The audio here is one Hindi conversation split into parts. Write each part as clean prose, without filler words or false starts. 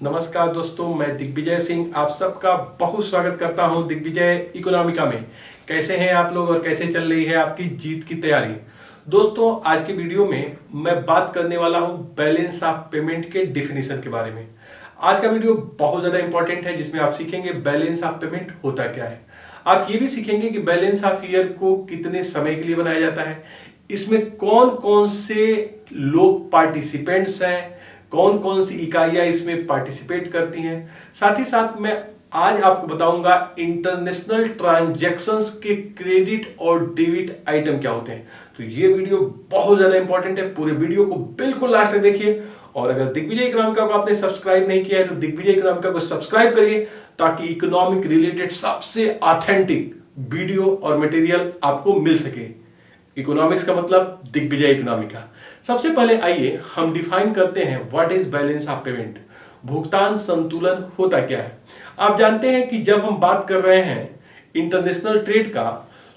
नमस्कार दोस्तों, मैं दिग्विजय सिंह आप सबका बहुत स्वागत करता हूं दिग्विजय इकोनॉमिका में। कैसे हैं आप लोग और कैसे चल रही है आपकी जीत की तैयारी। दोस्तों, आज के वीडियो में मैं बात करने वाला हूं बैलेंस ऑफ पेमेंट के डिफिनीशन के बारे में। आज का वीडियो बहुत ज्यादा इंपॉर्टेंट है, जिसमें आप सीखेंगे बैलेंस ऑफ पेमेंट होता क्या है। आप ये भी सीखेंगे कि बैलेंस ऑफ ईयर को कितने समय के लिए बनाया जाता है, इसमें कौन कौन से लोग पार्टिसिपेंट्स हैं, कौन कौन सी इकाइयां इसमें पार्टिसिपेट करती हैं। साथ ही साथ मैं आज आपको बताऊंगा इंटरनेशनल ट्रांजैक्शंस के क्रेडिट और डेबिट आइटम क्या होते हैं। तो ये वीडियो बहुत ज्यादा इंपॉर्टेंट है, पूरे वीडियो को बिल्कुल लास्ट तक देखिए। और अगर दिग्विजय इकोनॉमिका को आपने सब्सक्राइब नहीं किया है तो दिग्विजय इकोनॉमिका को सब्सक्राइब करिए, ताकि इकोनॉमिक रिलेटेड सबसे ऑथेंटिक वीडियो और मटेरियल आपको मिल सके। इकोनॉमिक्स का मतलब दिग्विजय इकोनॉमिका। सबसे पहले आइए हम डिफाइन करते हैं what is balance of payment. भुगतान संतुलन होता क्या है। आप जानते हैं कि जब हम बात कर रहे हैं इंटरनेशनल ट्रेड का,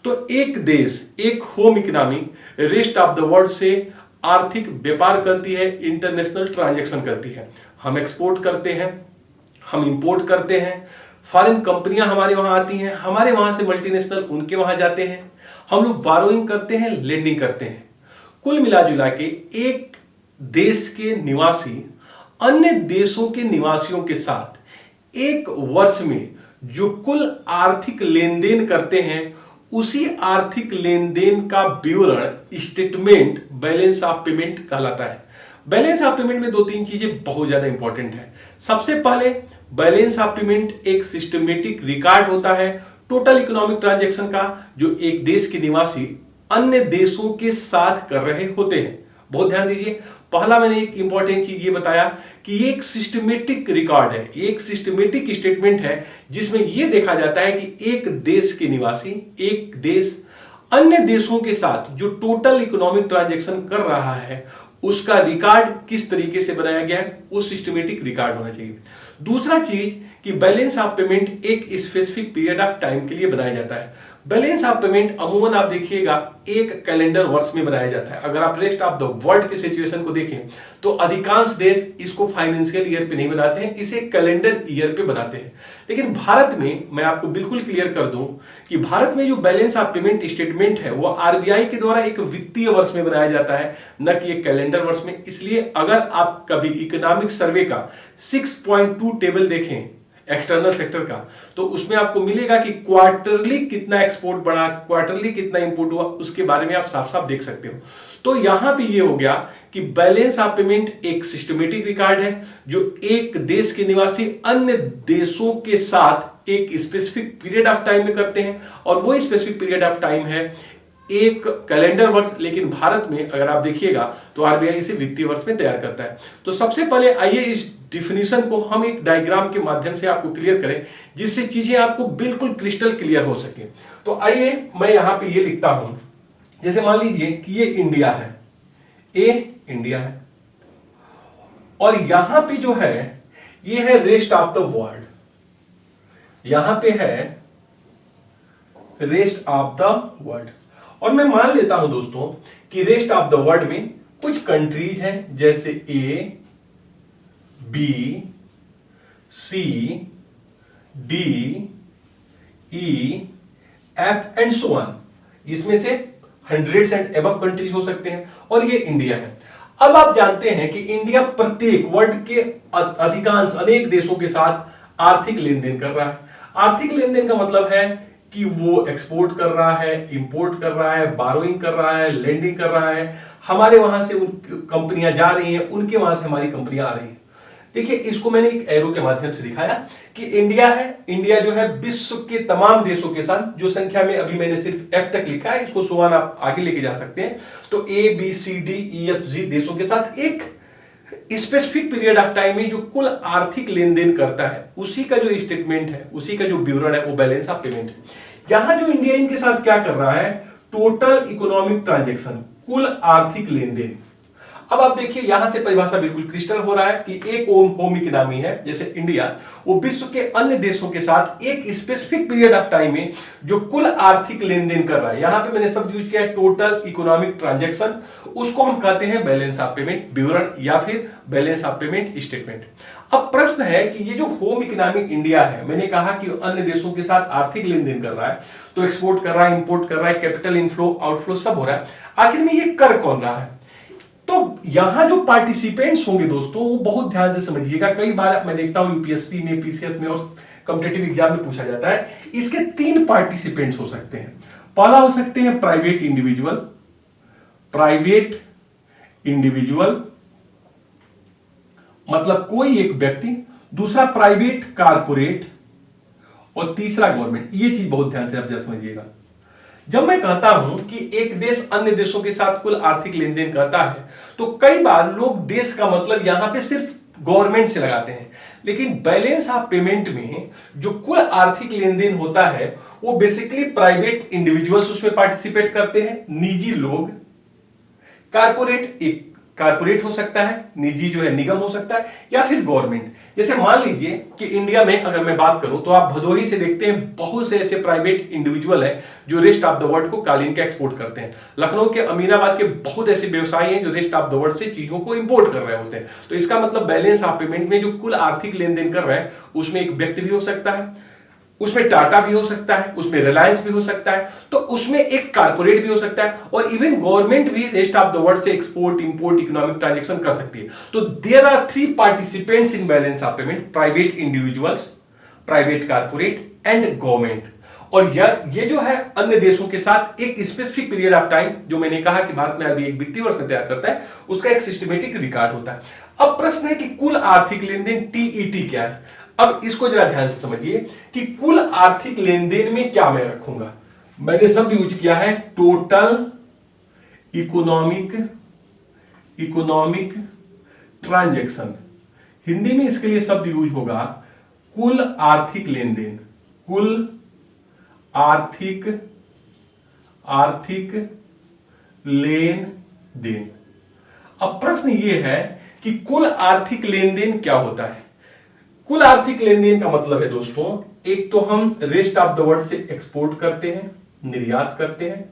तो एक देश, एक home economy rest of the world से आर्थिक व्यापार करती है, इंटरनेशनल ट्रांजैक्शन करती है। हम एक्सपोर्ट करते हैं, हम इंपोर्ट करते हैं, फॉरेन कंपनियां हमारे वहां आती हैं, हमारे वहां से मल्टीनेशनल उनके वहां जाते हैं, हम लोग बारोइंग करते हैं, लेंडिंग करते हैं। कुल मिला जुला के एक देश के निवासी अन्य देशों के निवासियों के साथ एक वर्ष में जो कुल आर्थिक लेन देन करते हैं, उसी आर्थिक लेन देन का विवरण स्टेटमेंट बैलेंस ऑफ पेमेंट कहलाता है। बैलेंस ऑफ पेमेंट में दो तीन चीजें बहुत ज्यादा इंपॉर्टेंट है। सबसे पहले बैलेंस ऑफ पेमेंट एक सिस्टमेटिक रिकॉर्ड होता है टोटल इकोनॉमिक ट्रांजैक्शन का, जो एक देश के निवासी अन्य देशों के साथ कर रहे होते हैं। बहुत ध्यान दीजिए, पहला मैंने एक इंपॉर्टेंट चीज ये बताया कि ये एक सिस्टमेटिक रिकॉर्ड है, एक सिस्टमेटिक स्टेटमेंट है, जिसमें यह देखा जाता है कि एक देश के निवासी, एक देश अन्य देशों के साथ जो टोटल इकोनॉमिक ट्रांजैक्शन कर रहा है, उसका रिकॉर्ड किस तरीके से बनाया गया है, वो सिस्टमेटिक रिकॉर्ड होना चाहिए। दूसरा चीज कि बैलेंस ऑफ पेमेंट एक स्पेसिफिक पीरियड ऑफ टाइम के लिए बनाया जाता है। बैलेंस ऑफ पेमेंट अमूमन आप देखिएगा एक कैलेंडर वर्ष में बनाया जाता है। अगर आप रेस्ट ऑफ द वर्ल्ड की सिचुएशन को देखें तो अधिकांश देश इसको फाइनेंशियल ईयर पे नहीं बनाते हैं, इसे कैलेंडर ईयर पे बनाते हैं। लेकिन भारत में मैं आपको बिल्कुल क्लियर कर दूं कि भारत में जो बैलेंस ऑफ पेमेंट स्टेटमेंट है वो आरबीआई के द्वारा एक वित्तीय वर्ष में बनाया जाता है, न कि एक कैलेंडर वर्ष में। इसलिए अगर आप कभी इकोनॉमिक सर्वे का 6.2 टेबल देखें एक्सटर्नल सेक्टर का, तो उसमें आपको मिलेगा कि क्वार्टरली कितना एक्सपोर्ट बढ़ा, क्वार्टरली कितना इंपोर्ट हुआ, उसके बारे में आप साफ साफ देख सकते हो। तो यहां पे ये हो गया कि बैलेंस ऑफ पेमेंट एक सिस्टमेटिक रिकॉर्ड है जो एक देश के निवासी अन्य देशों के साथ एक स्पेसिफिक पीरियड ऑफ टाइम में करते हैं, और वो स्पेसिफिक पीरियड ऑफ टाइम है एक कैलेंडर वर्ष। लेकिन भारत में अगर आप देखिएगा तो आरबीआई इसे वित्तीय वर्ष में तैयार करता है। तो सबसे पहले आइए इस डिफिनीशन को हम एक डायग्राम के माध्यम से आपको क्लियर करें, जिससे चीजें आपको बिल्कुल क्रिस्टल क्लियर हो सके। तो आइए मैं यहां पे ये लिखता हूं, जैसे मान लीजिए कि ये इंडिया है, ए इंडिया है, और यहां पे जो है ये है रेस्ट ऑफ द वर्ल्ड, यहां पे है रेस्ट ऑफ द वर्ल्ड। और मैं मान लेता हूं दोस्तों कि रेस्ट ऑफ द वर्ल्ड में कुछ कंट्रीज हैं, जैसे A, B, C, D, E, F and so on. इसमें से हंड्रेड्स एंड अबव कंट्रीज हो सकते हैं, और ये इंडिया है। अब आप जानते हैं कि इंडिया प्रत्येक वर्ल्ड के अधिकांश अनेक देशों के साथ आर्थिक लेन देन कर रहा है। आर्थिक लेन देन का मतलब है कि वो एक्सपोर्ट कर रहा है, इंपोर्ट कर रहा है, बारोइंग कर रहा है, लेंडिंग कर रहा है। हमारे वहां से उन कंपनियां जा रही हैं, उनके वहां से हमारी कंपनियां आ रही हैं। देखिए, इसको मैंने एक एरो के माध्यम से दिखाया कि इंडिया है, इंडिया जो है विश्व के तमाम देशों के साथ, जो संख्या में अभी मैंने सिर्फ एफ तक लिखा है, इसको सुवान आप आगे लेके जा सकते हैं। तो ए, B, C, D, E, F, जी देशों के साथ एक स्पेसिफिक पीरियड ऑफ टाइम में जो कुल आर्थिक लेन देन करता है, उसी का जो स्टेटमेंट है, उसी का जो विवरण है, वो बैलेंस ऑफ पेमेंट है। यहां जो इंडिया इनके साथ क्या कर रहा है, टोटल इकोनॉमिक ट्रांजैक्शन, कुल आर्थिक लेन देन। अब आप देखिए यहां से परिभाषा बिल्कुल क्रिस्टल हो रहा है कि एक होम इकोनॉमी है जैसे इंडिया, वो विश्व के अन्य देशों के साथ एक स्पेसिफिक पीरियड ऑफ टाइम में जो कुल आर्थिक लेन देन कर रहा है। यहां पे मैंने शब्द यूज किया है टोटल इकोनॉमिक ट्रांजैक्शन, उसको हम कहते हैं बैलेंस ऑफ पेमेंट विवरण या फिर बैलेंस ऑफ पेमेंट स्टेटमेंट। अब प्रश्न है कि ये जो होम इकोनॉमी इंडिया है, मैंने कहा कि अन्य देशों के साथ आर्थिक लेन देन कर रहा है, तो एक्सपोर्ट कर रहा है, इंपोर्ट कर रहा है, कैपिटल इनफ्लो आउटफ्लो सब हो रहा है। आखिर में ये कर कौन रहा है? तो यहां जो पार्टिसिपेंट्स होंगे दोस्तों, वो बहुत ध्यान से समझिएगा। कई बार मैं देखता हूं यूपीएससी में, पीसीएस में और कॉम्पिटिटिव एग्जाम में पूछा जाता है। इसके 3 पार्टिसिपेंट्स हो सकते हैं। पहला हो सकते हैं प्राइवेट इंडिविजुअल, प्राइवेट इंडिविजुअल मतलब कोई एक व्यक्ति, दूसरा प्राइवेट कारपोरेट और तीसरा गवर्नमेंट। ये चीज बहुत ध्यान से आप समझिएगा। जब मैं कहता हूं कि एक देश अन्य देशों के साथ कुल आर्थिक लेन देन करता है, तो कई बार लोग देश का मतलब यहां पे सिर्फ गवर्नमेंट से लगाते हैं, लेकिन बैलेंस ऑफ पेमेंट में जो कुल आर्थिक लेन देन होता है वो बेसिकली प्राइवेट इंडिविजुअल्स उसमें पार्टिसिपेट करते हैं, निजी लोग, कारपोरेट एक कारपोरेट हो सकता है, निजी जो है निगम हो सकता है, या फिर गवर्नमेंट। जैसे मान लीजिए कि इंडिया में अगर मैं बात करूं तो आप भदोही से देखते हैं बहुत से ऐसे प्राइवेट इंडिविजुअल हैं जो रेस्ट ऑफ द वर्ल्ड को कालीन का एक्सपोर्ट करते हैं। लखनऊ के, अमीनाबाद के बहुत ऐसे व्यवसायी हैं जो रेस्ट ऑफ द वर्ल्ड से चीजों को इंपोर्ट कर रहे होते हैं। तो इसका मतलब बैलेंस ऑफ पेमेंट में जो कुल आर्थिक लेन देन कर रहे हैं उसमें एक व्यक्ति भी हो सकता है, उसमें टाटा भी हो सकता है, उसमें रिलायंस भी हो सकता है, तो उसमें एक कारपोरेट भी हो सकता है, और इवन गवर्नमेंट भी रेस्ट ऑफ द वर्ल्ड से एक्सपोर्ट इंपोर्ट इकोनॉमिक ट्रांजैक्शन कर सकती है। तो there are 3 participants in balance of payment, private individuals, private corporate and government. और ये जो है अन्य देशों के साथ एक स्पेसिफिक पीरियड ऑफ टाइम, जो मैंने कहा कि भारत में अभी एक वित्तीय वर्ष में तैयार करता है, उसका एक सिस्टमेटिक रिकॉर्ड होता है। अब प्रश्न है कि कुल आर्थिक लेन देन टीईटी क्या है। अब इसको जरा ध्यान से समझिए कि कुल आर्थिक लेन देन में क्या मैं रखूंगा। मैंने शब्द यूज किया है टोटल इकोनॉमिक ट्रांजैक्शन। हिंदी में इसके लिए शब्द यूज होगा कुल आर्थिक लेन देन, कुल आर्थिक लेन देन। अब प्रश्न यह है कि कुल आर्थिक लेन देन क्या होता है। कुल आर्थिक लेन देन का मतलब है दोस्तों, एक तो हम रेस्ट ऑफ द वर्ल्ड से एक्सपोर्ट करते हैं, निर्यात करते हैं,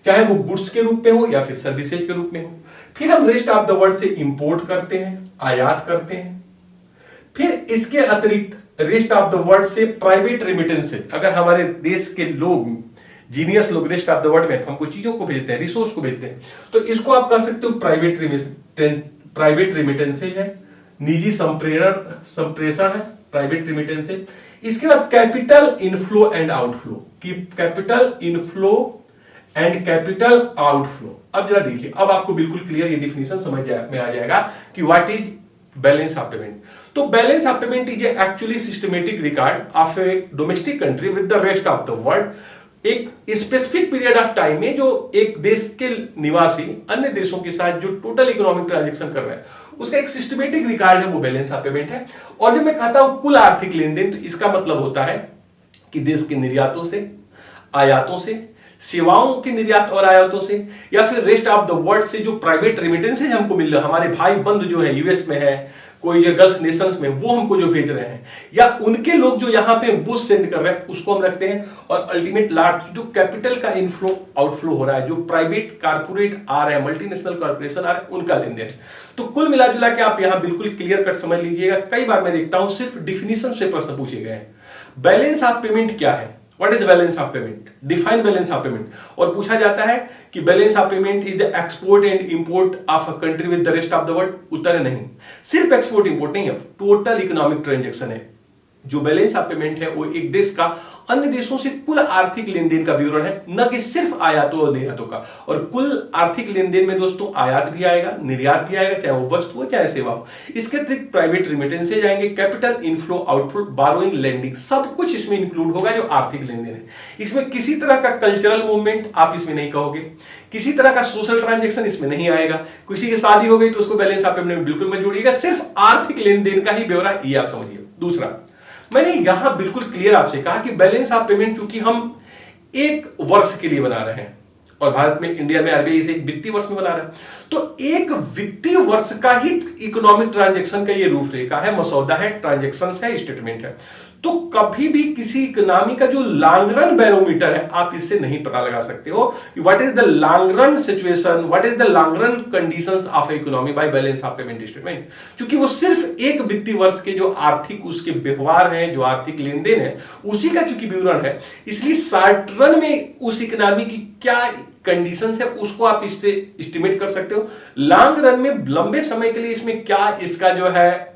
चाहे वो गुड्स के रूप में हो या फिर सर्विसेज के रूप में हो। फिर हम रेस्ट ऑफ द वर्ल्ड से इंपोर्ट करते हैं, आयात करते हैं। फिर इसके अतिरिक्त रेस्ट ऑफ द वर्ल्ड से प्राइवेट रेमिटेंस से, अगर हमारे देश के लोग, जीनियस लोग रेस्ट ऑफ द वर्ल्ड में हमको चीजों को भेजते हैं, रिसोर्स को भेजते हैं, तो इसको आप कह सकते हो प्राइवेट रेमिटेंसेज है, निजी संप्रेषण है, प्राइवेट रेमिटेंस है। इसके बाद कैपिटल इनफ्लो एंड आउटफ्लो, कि capital inflow and capital outflow. अब जरा देखिए, अब आपको बिल्कुल क्लियर ये डिफिनेशन समझ में आ जाएगा कि what is balance of payment. तो balance of payment is actually systematic record of a domestic country with the rest of the world. एक स्पेसिफिक पीरियड ऑफ टाइम में जो एक देश के निवासी अन्य देशों के साथ जो टोटल इकोनॉमिक ट्रांजैक्शन कर रहे हैं, उसका एक सिस्टमेटिक रिकॉर्ड है, वो बैलेंस ऑफ पेमेंट है। और जब मैं कहता हूं कुल आर्थिक लेन देन, तो इसका मतलब होता है कि देश के निर्यातों से, आयातों से, सेवाओं के निर्यात और आयातों से, या फिर रेस्ट ऑफ द वर्ल्ड से जो प्राइवेट रेमिटेंसेज हमको मिल रहे हैं, हमारे भाई बंधु जो है यूएस में है, कोई जो गल्फ नेशंस में, वो हमको जो भेज रहे हैं, या उनके लोग जो यहां पे वो सेंड कर रहे हैं, उसको हम रखते हैं। और अल्टीमेट लार्ज जो कैपिटल का इनफ्लो आउटफ्लो हो रहा है, जो प्राइवेट कारपोरेट आ रहे हैं, मल्टीनेशनल कॉर्पोरेशन आ रहे हैं, उनका लेन देन। तो कुल मिला जुला के आप यहां बिल्कुल क्लियर कट समझ लीजिएगा। कई बार मैं देखता हूं सिर्फ डिफिनीशन से प्रश्न पूछे गए हैं। बैलेंस ऑफ पेमेंट क्या है, what is balance of payment, define balance of payment. और पूछा जाता है कि balance of payment is the export and import of a country with the rest of the world. उत्तर है नहीं, सिर्फ एक्सपोर्ट इंपोर्ट नहीं है, टोटल इकोनॉमिक ट्रांजैक्शन है। जो बैलेंस ऑफ पेमेंट है वो एक देश का अन्य देशों से कुल आर्थिक लेन देन का विवरण है, न कि सिर्फ आयातों और निर्यातों का। और कुल आर्थिक लेन देन में दोस्तों आयात भी आएगा, निर्यात भी आएगा, चाहे वो वस्तु हो चाहे सेवा हो। इसके अतिरिक्त प्राइवेट रेमिटेंसेज आएंगे, capital inflow outflow, burrowing, lending, सब कुछ इसमें इंक्लूड होगा जो आर्थिक लेन देन है। इसमें किसी तरह का कल्चरल मूवमेंट आप इसमें नहीं कहोगे, किसी तरह का सोशल ट्रांजैक्शन इसमें नहीं आएगा। किसी की शादी हो गई तो उसको बैलेंस ऑफ पेमेंट में बिल्कुल मत जोड़िएगा, सिर्फ आर्थिक लेन देन का ही ब्यौरा, ये आप समझिए। दूसरा, मैंने यहां बिल्कुल क्लियर आपसे कहा कि बैलेंस ऑफ पेमेंट चूंकि हम एक वर्ष के लिए बना रहे हैं, और भारत में, इंडिया में आरबीआई इसे एक वित्तीय वर्ष में बना रहा है, तो एक वित्तीय वर्ष का ही इकोनॉमिक ट्रांजैक्शन का ये रूपरेखा है, मसौदा है, ट्रांजैक्शन है, स्टेटमेंट है। तो कभी भी किसी इकोनॉमी का जो लॉन्ग रन बैरोमीटर है आप इससे नहीं पता लगा सकते हो what is the long run situation, what is the long run conditions of economy by balance of payment statement. क्योंकि वो सिर्फ एक वित्तीय वर्ष के जो आर्थिक उसके व्यवहार हैं, जो आर्थिक लेन देन है, उसी का चूंकि विवरण है, इसलिए शॉर्ट रन में उस इकोनॉमी की क्या कंडीशंस है उसको आप इससे एस्टिमेट कर सकते हो। लॉन्ग रन में लंबे समय के लिए इसमें क्या इसका जो है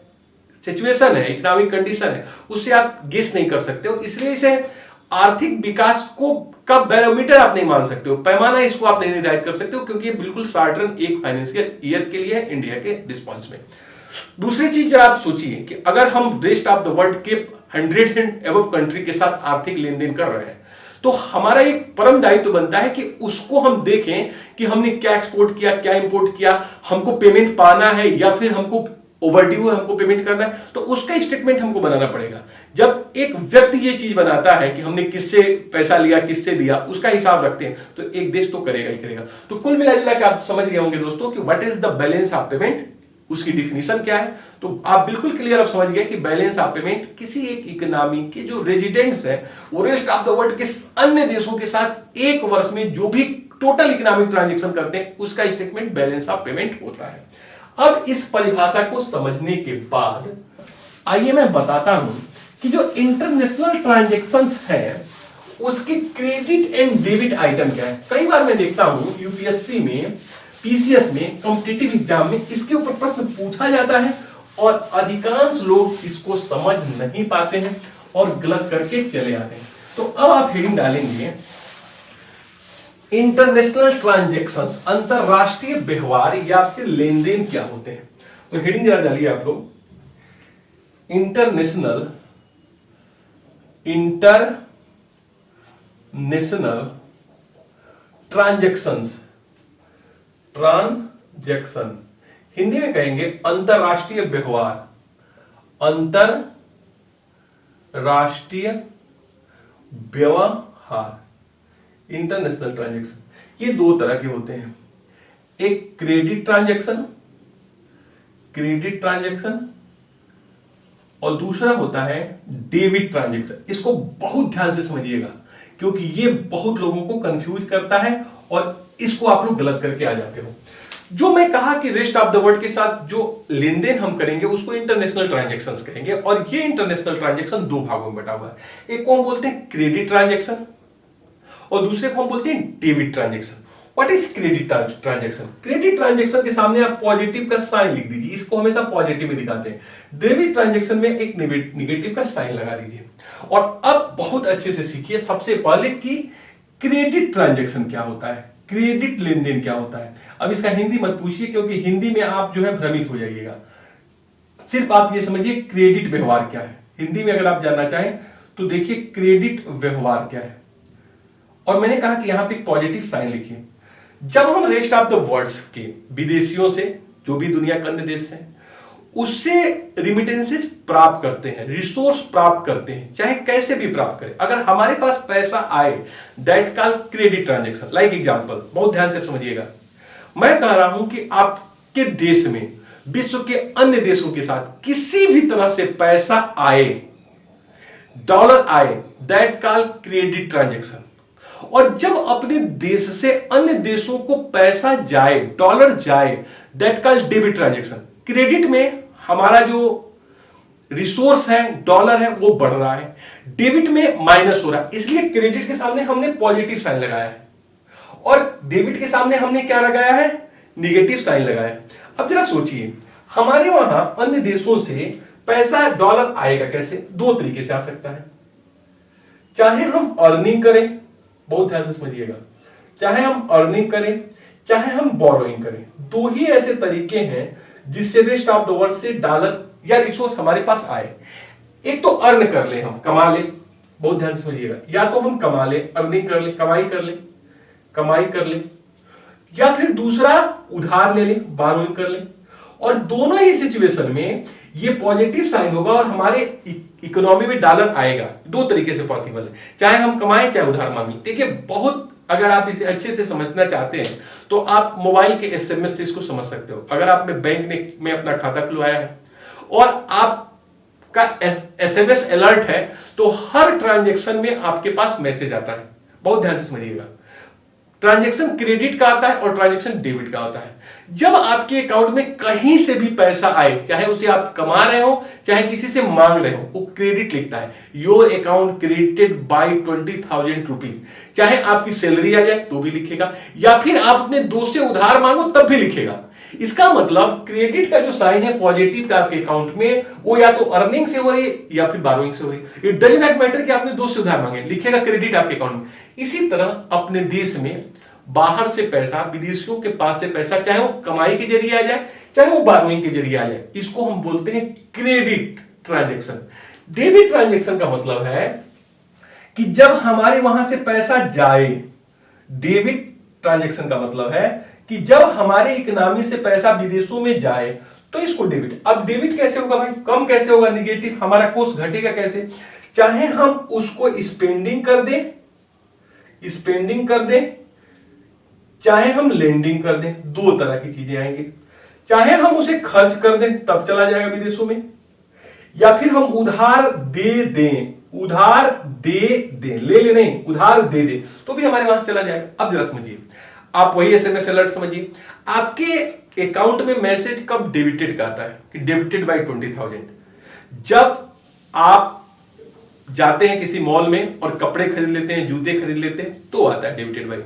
सिचुएशन है, इकोनॉमिक कंडीशन है, उससे आप गेस नहीं कर सकते हो। इसलिए इसे आर्थिक विकास को का बैरोमीटर आप नहीं मान सकते हो, पैमाना इसको आप नहीं निर्धारित कर सकते हो, क्योंकि ये बिल्कुल शॉर्ट रन एक फाइनेंशियल ईयर के लिए है इंडिया के रिस्पॉन्स में। दूसरी चीज जरा आप सोचिए कि अगर हम रेस्ट ऑफ द वर्ल्ड के 100 एंड अबव कंट्री के साथ आर्थिक लेन देन कर रहे हैं तो हमारा एक परम दायित्व बनता है कि उसको हम देखें कि हमने क्या एक्सपोर्ट किया, क्या इंपोर्ट किया, हमको पेमेंट पाना है या फिर हमको ओवरड्यू है, हमको पेमेंट करना है, तो उसका स्टेटमेंट हमको बनाना पड़ेगा। जब एक व्यक्ति ये चीज बनाता है कि हमने किससे पैसा लिया, किससे दिया, उसका हिसाब रखते हैं, तो एक देश तो करेगा ही करेगा। तो कुल मिला के आप समझ गए होंगे दोस्तों कि what is the balance of payment, उसकी डिफिनीशन क्या है। तो आप बिल्कुल क्लियर अब समझ गए कि बैलेंस ऑफ पेमेंट किसी एक इकोनॉमी के जो रेजिडेंट्स है वो रेस्ट ऑफ द वर्ल्ड के अन्य देशों के साथ एक वर्ष में जो भी टोटल इकोनॉमिक ट्रांजेक्शन करते हैं उसका स्टेटमेंट बैलेंस ऑफ पेमेंट होता है। अब इस परिभाषा को समझने के बाद आइए मैं बताता हूं कि जो इंटरनेशनल ट्रांजैक्शंस हैं उसके क्रेडिट एंड डेबिट आइटम क्या है। कई बार मैं देखता हूं यूपीएससी में, पीसीएस में, कॉम्पिटिटिव एग्जाम में इसके ऊपर प्रश्न पूछा जाता है और अधिकांश लोग इसको समझ नहीं पाते हैं और गलत करके चले आते हैं। तो अब आप हेडिंग डालेंगे इंटरनेशनल ट्रांजैक्शन, अंतरराष्ट्रीय व्यवहार या फिर लेन देन क्या होते हैं। तो हेडिंग जरा डालिए आप लोग, इंटरनेशनल ट्रांजैक्शंस, ट्रांजैक्शन हिंदी में कहेंगे अंतरराष्ट्रीय व्यवहार, अंतरराष्ट्रीय व्यवहार, इंटरनेशनल ट्रांजैक्शन। ये दो तरह के होते हैं, एक क्रेडिट ट्रांजैक्शन और दूसरा होता है डेबिट ट्रांजैक्शन। इसको बहुत ध्यान से समझिएगा क्योंकि ये बहुत लोगों को कंफ्यूज करता है और इसको आप लोग गलत करके आ जाते हो। जो मैं कहा कि रेस्ट ऑफ द वर्ल्ड के साथ जो लेन देन हम करेंगे उसको इंटरनेशनल ट्रांजैक्शंस कहेंगे और ये इंटरनेशनल ट्रांजैक्शन दो भागों में बटा हुआ है। एक को हम बोलते हैं क्रेडिट ट्रांजैक्शन और दूसरे को हम बोलते हैं debit transaction. What is credit transaction? Credit transaction के सामने आप पॉजिटिव का साइन लिख दीजिए, इसको हमेशा पॉजिटिव में दिखाते हैं। डेबिट ट्रांजैक्शन में एक निगेटिव का साइन लगा दीजिए। और अब बहुत अच्छे से सीखिए सबसे पहले कि क्रेडिट ट्रांजैक्शन क्या होता है, क्रेडिट लेन देन क्या होता है। अब इसका हिंदी मत पूछिए क्योंकि हिंदी में आप जो है भ्रमित हो जाइएगा। सिर्फ आप ये समझिए क्रेडिट व्यवहार क्या है। हिंदी में अगर आप जानना चाहें तो देखिए क्रेडिट व्यवहार क्या है। और मैंने कहा कि यहां पे एक पॉजिटिव साइन लिखिए। जब हम रेस्ट ऑफ द वर्ल्ड्स के विदेशियों से, जो भी दुनिया के अन्य देश हैं, उससे रिमिटेंसेज प्राप्त करते हैं, रिसोर्स प्राप्त करते हैं, चाहे कैसे भी प्राप्त करें, अगर हमारे पास पैसा आए, that call credit transaction. Like example, बहुत ध्यान से समझिएगा। मैं कह रहा हूं कि आपके देश में विश्व के अन्य देशों के साथ किसी भी तरह से पैसा आए, डॉलर आए, दैट कॉल क्रेडिट ट्रांजैक्शन। और जब अपने देश से अन्य देशों को पैसा जाए, डॉलर जाए, that call debit transaction. Credit में हमारा जो रिसोर्स है, डॉलर है, वो बढ़ रहा है, डेबिट में माइनस हो रहा है, इसलिए क्रेडिट के सामने हमने पॉजिटिव साइन लगाया है और डेबिट के सामने हमने क्या लगाया है, निगेटिव साइन लगाया है। अब जरा सोचिए, हमारे वहां अन्य देशों से पैसा, डॉलर आएगा कैसे? दो तरीके से आ सकता है। चाहे हम अर्निंग करें, बहुत ध्यान से समझिएगा, चाहे हम अर्निंग करें, चाहे हम बोरोइंग करें, दो ही ऐसे तरीके हैं जिससे रेस्ट ऑफ द वर्ल्ड से डॉलर या रिसोर्स हमारे पास आए। एक तो अर्न कर ले, हम कमा ले, बहुत ध्यान से समझिएगा, या तो हम कमा ले, अर्निंग कर ले, कमाई कर ले, या फिर दूसरा उधार ले ले, बोरोइंग कर ले। और दोनों ही सिचुएशन में ये पॉजिटिव साइन होगा और हमारे इकोनॉमी में डॉलर आएगा। दो तरीके से पॉसिबल है, चाहे हम कमाएं चाहे उधार मांगे। देखिए, बहुत अगर आप इसे अच्छे से समझना चाहते हैं तो आप मोबाइल के एसएमएस से इसको समझ सकते हो। अगर आपने बैंक में अपना खाता खुलवाया है और आप का एसएमएस अलर्ट है तो हर ट्रांजैक्शन में आपके पास मैसेज आता है। बहुत ध्यान से समझिएगा, ट्रांजैक्शन क्रेडिट का आता है और ट्रांजैक्शन डेबिट का होता है। जब आपके अकाउंट में कहीं से भी पैसा आए, चाहे उसे आप कमा रहे हो चाहे किसी से मांग रहे हो, वो क्रेडिट लिखता है, your account credited bye 20,000 rupees. चाहे आपकी सैलरी आ जाए तो भी लिखेगा, या फिर आप अपने दोस्त से उधार मांगो तब भी लिखेगा। इसका मतलब क्रेडिट का जो साइन है पॉजिटिव का आपके अकाउंट में, वो या तो अर्निंग से हो रही है या फिर बारोइंग से हो रही है। इट डजंट नॉट मैटर कि आपने दोस्त से उधार मांगे, लिखेगा क्रेडिट आपके अकाउंट में। इसी तरह अपने देश में बाहर से पैसा, विदेशियों के पास से पैसा, चाहे वो कमाई के जरिए आ जाए चाहे वो बारोइंग के जरिए आ जाए, इसको हम बोलते हैं क्रेडिट ट्रांजैक्शन। डेबिट ट्रांजैक्शन का मतलब है कि जब हमारे वहां से पैसा जाए, डेबिट ट्रांजैक्शन का मतलब है कि जब हमारे इकोनॉमी से पैसा विदेशों में जाए तो इसको डेबिट। अब डेबिट कैसे होगा भाई, कम कैसे होगा, निगेटिव, हमारा कोस्ट घटेगा कैसे, चाहे हम उसको स्पेंडिंग कर दें चाहे हम लेंडिंग कर दें, दो तरह की चीजें आएंगे। चाहे हम उसे खर्च कर दें तब चला जाएगा विदेशों में, या फिर हम उधार दे दें, ले नहीं, उधार दे दे तो भी हमारे वहां चला जाएगा। अब जरा समझिए, आप वही एसएमएस अलर्ट समझिए, आपके अकाउंट में मैसेज कब डेबिटेड का आता है कि डेबिटेड बाय 20,000। जब आप जाते हैं किसी मॉल में और कपड़े खरीद लेते हैं, जूते खरीद लेते हैं, तो आता है डेबिटेड बाय।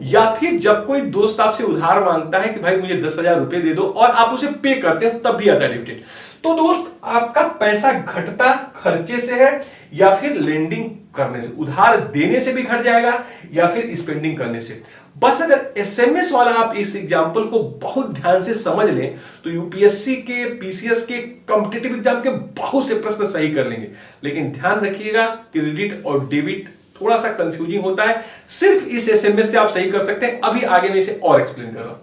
या फिर जब कोई दोस्त आपसे उधार मांगता है कि भाई मुझे 10,000 रुपए दे दो और आप उसे पे करते हो, तब भी आता है डेबिटेड। तो दोस्त, आपका पैसा घटता खर्चे से है या फिर लेंडिंग करने से, उधार देने से भी घट जाएगा या फिर स्पेंडिंग करने से। बस अगर एसएमएस वाला आप इस एग्जांपल को बहुत ध्यान से समझ लें तो यूपीएससी के, पीसीएस के, कॉम्पिटिटिव एग्जाम के बहुत से प्रश्न सही कर लेंगे। लेकिन ध्यान रखिएगा, क्रेडिट और डेबिट थोड़ा सा कंफ्यूजिंग होता है, सिर्फ इस एसएमएस से आप सही कर सकते हैं। अभी आगे मैं इसे और एक्सप्लेन कर रहा हूं।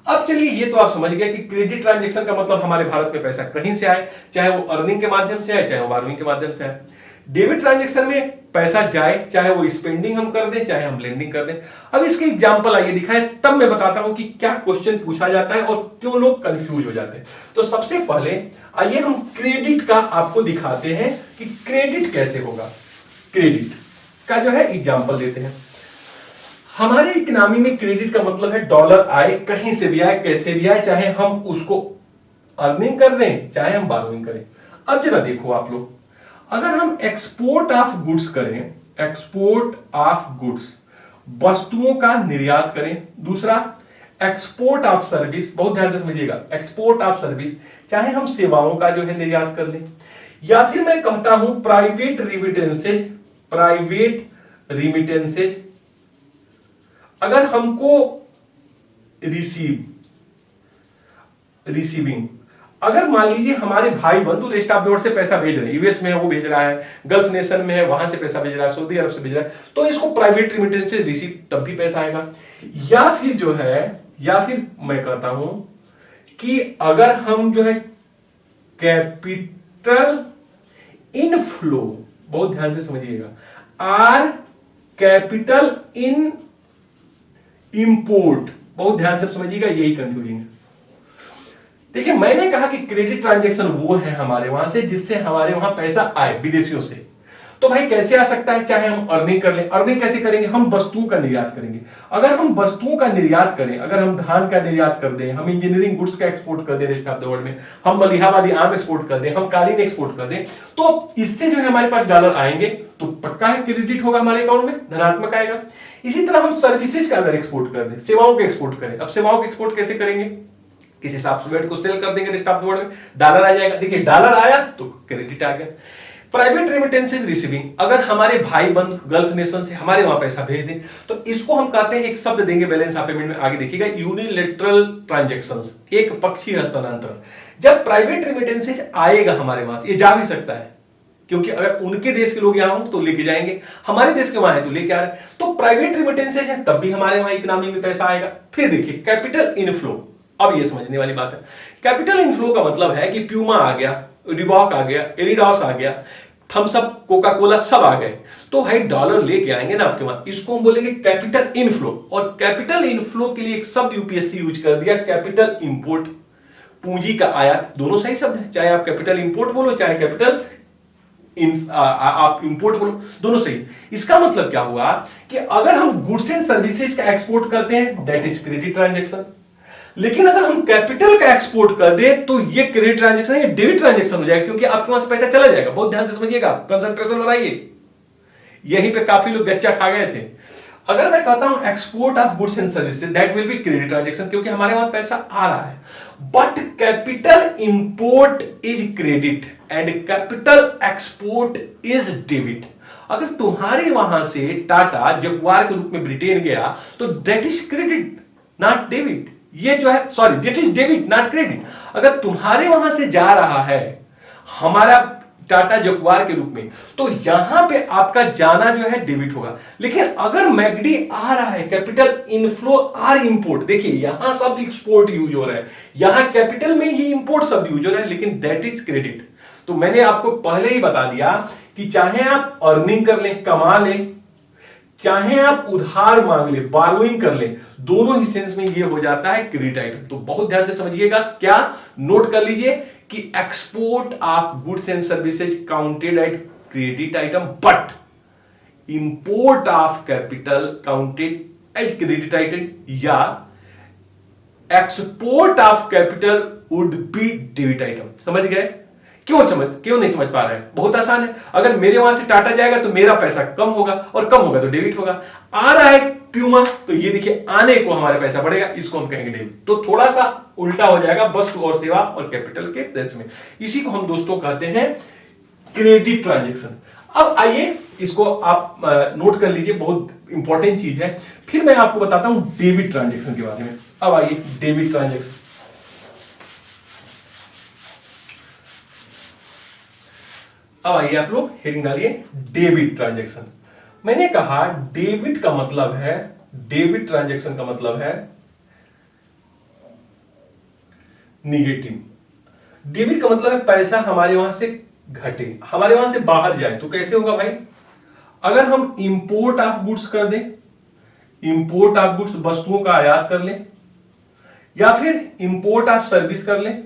अब चलिए, ये तो आप समझ गए कि क्रेडिट ट्रांजैक्शन का मतलब हमारे भारत में पैसा कहीं से आए, चाहे वो अर्निंग के माध्यम से आए चाहे वो बारोइंग के माध्यम से आए। डेबिट ट्रांजैक्शन में पैसा जाए, चाहे वो स्पेंडिंग हम कर दें चाहे हम लेंडिंग कर दें। अब इसके एग्जांपल आइए दिखाएं, तब मैं बताता हूं कि क्या क्वेश्चन पूछा जाता है और क्यों लोग कंफ्यूज हो जाते हैं। तो सबसे पहले आइए हम क्रेडिट का आपको दिखाते हैं कि क्रेडिट कैसे होगा। क्रेडिट का जो है एग्जांपल देते हैं। हमारे इकोनॉमी में क्रेडिट का मतलब है डॉलर आए, कहीं से भी आए, कैसे भी आए, चाहे हम उसको अर्निंग कर रहे हैं चाहे हम बारोइंग करें। अब जरा देखो आप लोग, अगर हम एक्सपोर्ट ऑफ गुड्स करें, एक्सपोर्ट ऑफ गुड्स, वस्तुओं का निर्यात करें, दूसरा एक्सपोर्ट ऑफ सर्विस, बहुत ध्यान से समझिएगा, एक्सपोर्ट ऑफ सर्विस, चाहे हम सेवाओं का जो है निर्यात कर लें, या फिर मैं कहता हूं प्राइवेट रिमिटेंसेज, अगर हमको रिसीविंग, अगर मान लीजिए हमारे भाई बंधु रेस्ट ऑफ द वर्ल्ड से पैसा भेज रहे हैं, यूएस में है वो भेज रहा है, गल्फ नेशन में है वहां से पैसा भेज रहा है, सऊदी अरब से भेज रहा है, तो इसको प्राइवेट रिमिटेंसेज रिसीव, तब भी पैसा आएगा। या फिर जो है, या फिर मैं कहता हूं कि अगर हम जो है कैपिटल इनफ्लो, बहुत ध्यान से समझिएगा, आर कैपिटल इन इंपोर्ट, बहुत ध्यान से समझिएगा, यही कंफ्यूजिंग है। देखिए, मैंने कहा कि क्रेडिट ट्रांजैक्शन वो है हमारे वहां से जिससे हमारे वहां पैसा आए विदेशियों से। तो भाई कैसे आ सकता है, चाहे हम अर्निंग कर लें, अर्निंग कैसे करेंगे, हम वस्तुओं का निर्यात करेंगे। अगर हम वस्तुओं का निर्यात करें, अगर हम धान का निर्यात कर दें, हम इंजीनियरिंग गुड्स का एक्सपोर्ट कर दें रेस्ट ऑफ द वर्ल्ड में, हम मलिहाबादी आम एक्सपोर्ट कर दें, हम कालीन एक्सपोर्ट कर दें, तो इससे जो है हमारे पास डॉलर आएंगे, तो पक्का है क्रेडिट होगा हमारे अकाउंट में, धनात्मक आएगा। इसी तरह हम सर्विसेज का अगर एक्सपोर्ट कर दें, सेवाओं के एक्सपोर्ट करें, अब सेवाओं के एक्सपोर्ट कैसे करेंगे, किसी सॉफ्टवेयर को सेल कर देंगे रेस्ट ऑफ द वर्ल्ड में, डॉलर आ जाएगा। देखिए, डॉलर आया तो क्रेडिट आ गया। प्राइवेट रेमिटेंसेज रिसीविंग, अगर हमारे भाई बंद गल्फ नेशन से हमारे वहां पैसा भेज दें, तो इसको हम कहते हैं, एक शब्द देंगे बैलेंस ऑफ पेमेंट में, आगे देखिएगा, यूनिलैटरल ट्रांजैक्शंस, एक पक्षीय हस्तांतरण। जब प्राइवेट रेमिटेंसेज आएगा हमारे वहां से, ये जा भी सकता है, क्योंकि अगर उनके देश के लोग यहां हो तो लेके जाएंगे, हमारे देश के वहां है तो लेके आ रहे हैं, तो प्राइवेट रेमिटेंसेज है तब भी हमारे वहां इकोनॉमी में पैसा आएगा। फिर देखिए कैपिटल इनफ्लो, अब ये समझने वाली बात है। कैपिटल इनफ्लो का मतलब है कि प्यूमा आ गया, रिबॉक आ गया, एडिडास आ गया, थम्स अप, कोका कोला सब आ गए, तो भाई डॉलर लेके आएंगे ना आपके वहां, इसको हम बोलेंगे कैपिटल इनफ्लो। और कैपिटल इनफ्लो के लिए एक शब्द यूपीएससी यूज कर दिया, कैपिटल इंपोर्ट। पूंजी का आयात, दोनों सही शब्द है, चाहे आप कैपिटल इंपोर्ट बोलो चाहे कैपिटल आप इंपोर्ट बोलो, दोनों सही। इसका मतलब क्या हुआ कि अगर हम गुड्स एंड सर्विसेज का एक्सपोर्ट करते हैं दैट इज क्रेडिट ट्रांजेक्शन, लेकिन अगर हम कैपिटल का एक्सपोर्ट कर दें तो ये क्रेडिट ट्रांजेक्शन या डेबिट ट्रांजेक्शन हो जाएगा, क्योंकि आपके वहां से पैसा चला जाएगा। बहुत ध्यान से समझिएगा, कंसंट्रेशन बनाइए, यहीं पे काफी लोग गच्चा खा गए थे। अगर मैं कहता हूं export of goods and services that will be credit transaction, क्योंकि हमारे वहां पैसा आ रहा है, but capital import is credit and capital export is debit. अगर तुम्हारे वहां से टाटा जगुआर के रूप में ब्रिटेन गया तो that is credit not debit. ये जो है sorry that is debit not credit. अगर तुम्हारे वहां से जा रहा है हमारा टाटा जगुआर के रूप में तो यहां पे आपका जाना जो है डेबिट होगा। लेकिन अगर मैगडी आ रहा है कैपिटल इनफ्लो आर इंपोर्ट, देखिए यहां शब्द एक्सपोर्ट यूज हो रहा है, यहां कैपिटल में ही इंपोर्ट शब्द यूज हो रहा है, लेकिन दैट इज क्रेडिट। तो मैंने आपको पहले ही बता दिया कि चाहे आप अर्निंग कर लें, कमा लें, चाहे आप उधार मांग ले, बारोइंग कर ले, दोनों ही सेंस में ये हो जाता है क्रेडिट आइटम। तो बहुत ध्यान से समझिएगा, क्या नोट कर लीजिए कि export of goods and services counted at credit item, but import of capital counted as credit item, या export of capital would be debit item. समझ गए? क्यों नहीं समझ पा रहे हैं? बहुत आसान है। अगर मेरे वहां से टाटा जाएगा तो मेरा पैसा कम होगा, और कम होगा तो डेबिट होगा। आ रहा है प्यूमा तो ये देखिए आने को हमारे पैसा बढ़ेगा, इसको हम कहेंगे डेबिट। तो थोड़ा सा उल्टा हो जाएगा वस्तु और सेवा और कैपिटल के सेंस में। इसी को हम दोस्तों कहते हैं क्रेडिट ट्रांजेक्शन। अब आइए इसको आप नोट कर लीजिए, बहुत इंपॉर्टेंट चीज है। फिर मैं आपको बताता हूं डेबिट ट्रांजेक्शन के बारे में। अब आइए डेबिट ट्रांजेक्शन। अब आइए आप लोग हेडिंग डालिए डेबिट ट्रांजेक्शन। मैंने कहा डेबिट का मतलब है, डेबिट ट्रांजेक्शन का मतलब है निगेटिव। डेबिट का मतलब है पैसा हमारे वहां से घटे, हमारे वहां से बाहर जाए। तो कैसे होगा भाई? अगर हम इंपोर्ट ऑफ गुड्स कर दें, इंपोर्ट ऑफ गुड्स वस्तुओं का आयात कर लें, या फिर इंपोर्ट ऑफ सर्विस कर लें,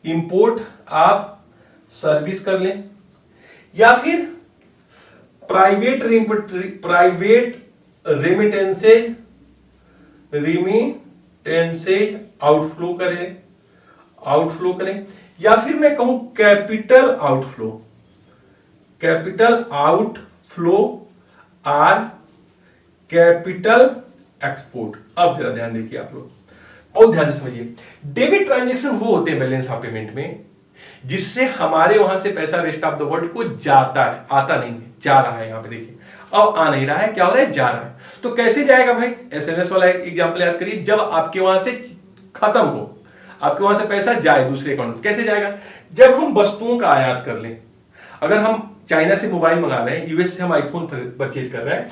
इंपोर्ट ऑफ सर्विस कर लें, या फिर प्राइवेट रेमिटेंसेज आउटफ्लो करें, या फिर मैं कहूं capital outflow are capital export. अब जरा ध्यान देखिए आप लोग, बहुत ध्यान से समझिए। डेबिट ट्रांजेक्शन वो होते हैं बैलेंस ऑफ पेमेंट में जिससे हमारे वहां से पैसा रेस्ट ऑफ द वर्ल्ड को जाता है, आता नहीं है, जा रहा है। यहां पे देखिए अब आ नहीं रहा है, क्या हो रहा है? जा रहा है। तो कैसे जाएगा भाई? एसएमएस वाला एग्जांपल याद करिए। जब आपके वहां से खत्म हो, आपके वहां से पैसा जाए दूसरे अकाउंट में, कैसे जाएगा? जब हम वस्तुओं का आयात कर लें, अगर हम चाइना से मोबाइल मंगा रहे हैं, यूएस से हम आईफोन परचेज कर रहे हैं,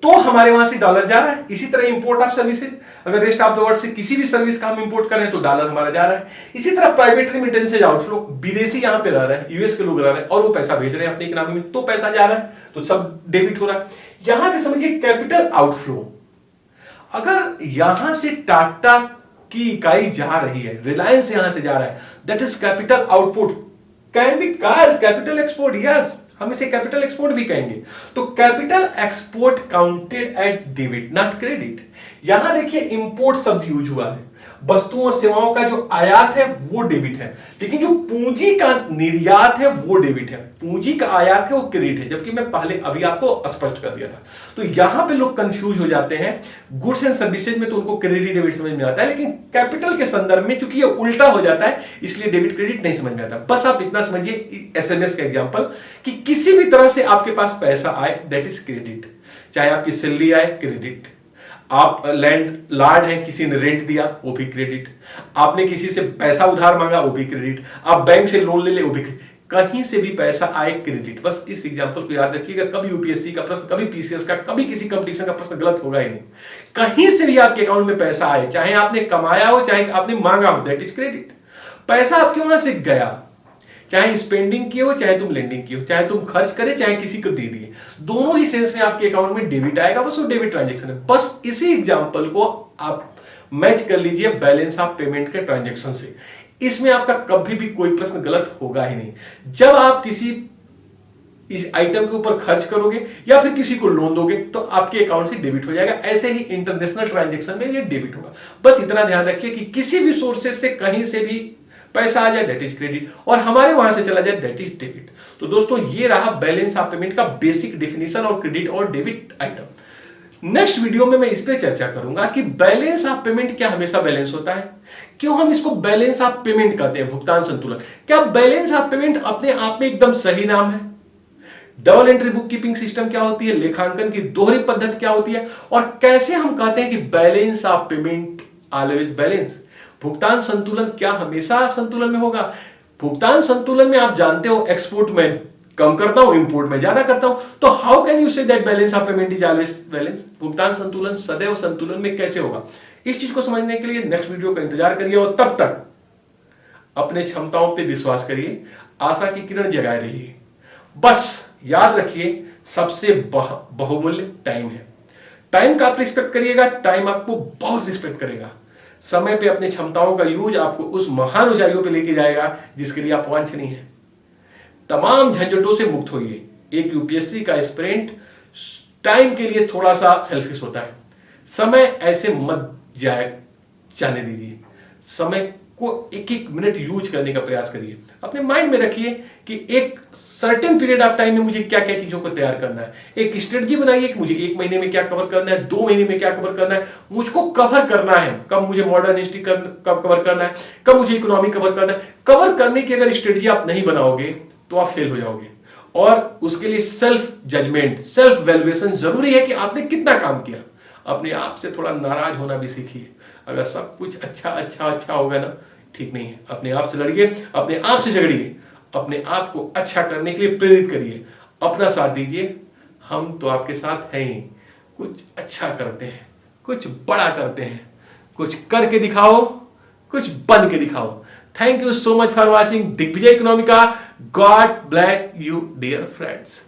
तो हमारे वहां से डॉलर जा रहा है। इसी तरह इंपोर्ट ऑफ सर्विसेज, अगर रेस्ट ऑफ द वर्ल्ड से किसी भी सर्विस का हम इंपोर्ट कर रहे हैं तो डॉलर हमारा जा रहा है। इसी तरह प्राइवेट रेमिटेंसेज आउटफ्लो, विदेशी यहां पे रह रहे हैं, यूएस के लोग रह रहे हैं और वो पैसा भेज रहे हैं अपनी इकोनॉमी में, तो पैसा जा रहा है, तो सब डेबिट हो रहा है। यहां पे समझिए कैपिटल आउटफ्लो, अगर यहां से टाटा की इकाई जा रही है, रिलायंस यहां से जा रहा है, that is capital output, can be called capital export. Yes, हम इसे कैपिटल एक्सपोर्ट भी कहेंगे। तो capital export counted at debit not credit. यहां देखिए इंपोर्ट शब्द यूज हुआ है, वस्तुओं और सेवाओं का जो आयात है वो डेबिट है, लेकिन जो पूंजी का निर्यात है वो डेबिट है, पूंजी का आयात है वो क्रेडिट है, जबकि मैं पहले अभी आपको स्पष्ट कर दिया था। तो यहां पे लोग कंफ्यूज हो जाते हैं। गुड्स एंड सर्विसेज में तो उनको क्रेडिट डेबिट समझ में आता है, लेकिन कैपिटल के संदर्भ में चूंकि ये उल्टा हो जाता है इसलिए डेबिट क्रेडिट नहीं समझ में आता। बस आप इतना समझिए एसएमएस का एग्जांपल कि किसी भी तरह से आपके पास पैसा आए दैट इज क्रेडिट, चाहे आपकी सैलरी आए क्रेडिट, आप लैंड लॉर्ड हैं, किसी ने रेंट दिया वो भी क्रेडिट, आपने किसी से पैसा उधार मांगा वो भी क्रेडिट, आप बैंक से लोन ले ले वो भी क्रेडिट, कहीं से भी पैसा आए क्रेडिट। बस इस एग्जांपल को याद रखिएगा, कभी यूपीएससी का प्रश्न, कभी पीसीएस का, कभी किसी कंपटीशन का प्रश्न गलत होगा ही नहीं। कहीं से भी आपके अकाउंट में पैसा आए, चाहे आपने कमाया हो चाहे आपने मांगा हो, दैट इज क्रेडिट। पैसा आपके वहां से गया, चाहे स्पेंडिंग की हो चाहे तुम लेंडिंग की हो, चाहे तुम खर्च करे चाहे किसी को दे दिए, दोनों ही सेंस में आपके अकाउंट में डेबिट आएगा, बस वो डेबिट ट्रांजैक्शन है। बस इसी एग्जांपल को आप मैच कर लीजिए बैलेंस ऑफ पेमेंट के ट्रांजैक्शन से। इसमें आपका कभी भी कोई प्रश्न गलत होगा ही नहीं। जब आप किसी इस आइटम के ऊपर खर्च करोगे या फिर किसी को लोन दोगे तो आपके अकाउंट से डेबिट हो जाएगा। ऐसे ही इंटरनेशनल ट्रांजैक्शन में ये डेबिट होगा। बस इतना ध्यान रखिए कि किसी भी सोर्सेज से कहीं से भी पैसा आ जाए दैट इज क्रेडिट, और हमारे वहां से चला जाए दैट इज डेबिट। तो दोस्तों ये रहा बैलेंस ऑफ पेमेंट का बेसिक डिफिनेशन और क्रेडिट और डेबिट आइटम। नेक्स्ट वीडियो में मैं इस पे चर्चा करूंगा कि बैलेंस ऑफ पेमेंट क्या हमेशा बैलेंस होता है, क्यों हम इसको बैलेंस ऑफ पेमेंट कहते हैं, भुगतान संतुलन। क्या बैलेंस ऑफ पेमेंट अपने आप में एकदम सही नाम है? Double entry book keeping system क्या होती है, लेखांकन की दोहरी पद्धति क्या होती है, और कैसे हम कहते हैं कि balance of payment always balance. भुगतान संतुलन क्या हमेशा संतुलन में होगा? भुगतान संतुलन में आप जानते हो एक्सपोर्ट में कम करता हूं, इंपोर्ट में ज्यादा करता हूं, तो how can you say that balance of payment is always balance? भुगतान संतुलन सदैव संतुलन में कैसे होगा? इस चीज को समझने के लिए नेक्स्ट वीडियो का इंतजार करिए, और तब तक अपने क्षमताओं पर विश्वास करिए, आशा की किरण जगाए रहिए। बस याद रखिए सबसे बहुमूल्य टाइम है। टाइम का आप रिस्पेक्ट करिएगा, टाइम आपको बहुत रिस्पेक्ट करेगा। समय पे अपनी क्षमताओं का यूज आपको उस महान ऊंचाइयों पे लेके जाएगा जिसके लिए आप वांछनीय हैं। तमाम झंझटों से मुक्त होइए। एक यूपीएससी का एस्पिरेंट टाइम के लिए थोड़ा सा सेल्फिश होता है। समय ऐसे मत जाने दीजिए। समय को एक एक मिनट यूज करने का प्रयास करिए। अपने माइंड में रखिए कि एक सर्टेन पीरियड ऑफ टाइम में मुझे क्या क्या चीजों को तैयार करना है। एक स्ट्रेटजी बनाइए कि मुझे 1 महीने में क्या कवर करना है, 2 महीने में क्या कवर करना है, मुझको कवर करना है। कब मुझे मॉडर्न हिस्ट्री कब कवर करना है, कब मुझे इकोनॉमी कवर करना है। कवर करने की अगर स्ट्रेटजी आप नहीं बनाओगे तो आप फेल हो जाओगे। और उसके लिए सेल्फ जजमेंट, सेल्फ वैल्यूएशन जरूरी है कि आपने कितना काम किया। अपने आप से थोड़ा नाराज होना भी सीखिए। अगर सब कुछ अच्छा होगा ना, ठीक नहीं है। अपने आप से लड़िए, अपने आप से झगड़िए, अपने आप को अच्छा करने के लिए प्रेरित करिए, अपना साथ दीजिए। हम तो आपके साथ हैं ही। कुछ अच्छा करते हैं, कुछ बड़ा करते हैं, कुछ करके दिखाओ, कुछ बन के दिखाओ। Thank you so much for watching Digvijay Economica. God bless you dear friends.